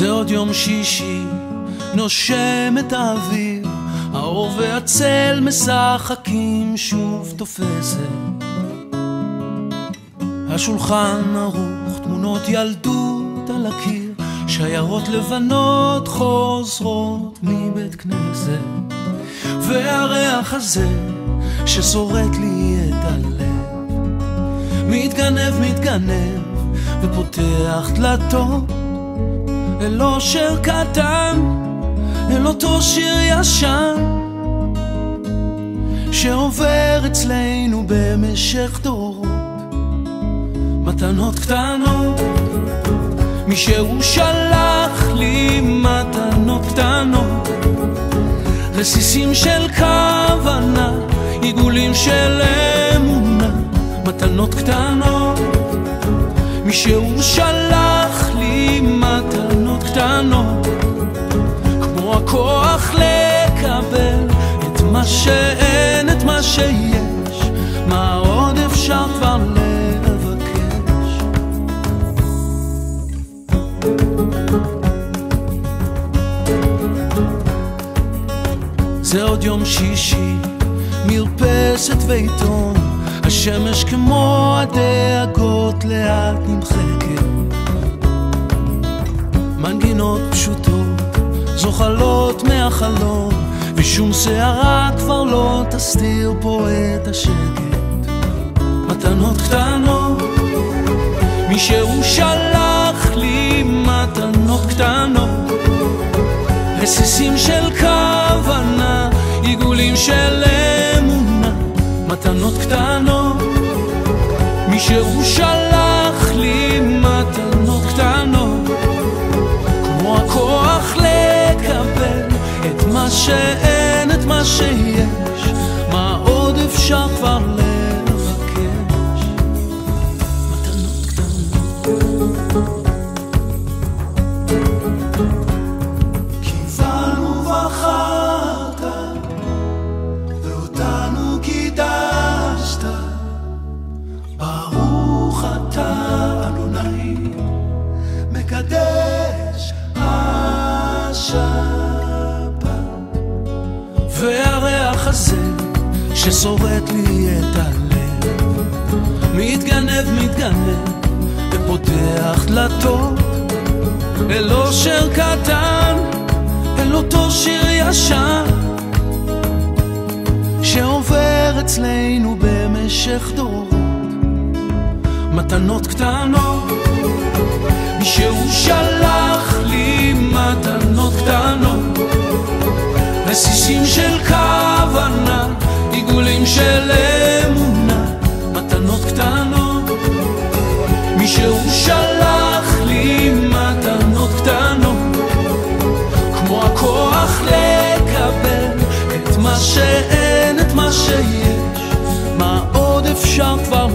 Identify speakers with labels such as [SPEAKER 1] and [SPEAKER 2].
[SPEAKER 1] זה עוד יום שישי, נושם את האוויר, האור והצל משחקים, שוב תופסת השולחן ערוך, תמונות ילדות על הקיר, שיירות לבנות חוזרות מבית כנסת, והריח הזה ששורט לי את הלב מתגנב ופותח דלתות אל אושר קטן, אל אותו שיר ישן שעובר אצלנו במשך דורות. מתנות קטנות, מישהו שלח לי מתנות קטנות, רסיסים של כוונה, עיגולים של אמונה. מתנות קטנות, מישהו שלח לי מתנות קטנות, כמו הכוח לקבל את מה שאין, את מה שיש, מה עוד אפשר כבר לבקש. זה עוד יום שישי, מרפסת ועיתון, השמש כמו הדאגות לאט נמחקת, מנגינות פשוטות זוחלות מהחלום, ושום שערה כבר לא תסתיר פה את השקט. מתנות קטנות, מישהו שלח לי מתנות קטנות, רסיסים של כוונה, עיגולים של אמונה. מתנות קטנות, מישהו שלח לי מתנות קטנות, כמו הכוח לקבל את מה שאין, את מה שיש, מה עוד אפשר כבר לבקש. מתנות קטנות, קיבלנו בחרת ואותנו קידשת, ברוך אתה אדוני מקדש השבת. והריח הזה ששורט לי את הלב מתגנב ופותח דלתות אל אושר קטן, אל אותו שיר ישן שעובר אצלנו במשך דורות. מתנות קטנות, מישהו שלח לי מתנות קטנות, רסיסים של כוונה, עיגולים של אמונה. מתנות קטנות, מישהו שלח לי מתנות קטנות, כמו הכוח לקבל את מה שאין, את מה שיש, מה עוד אפשר כבר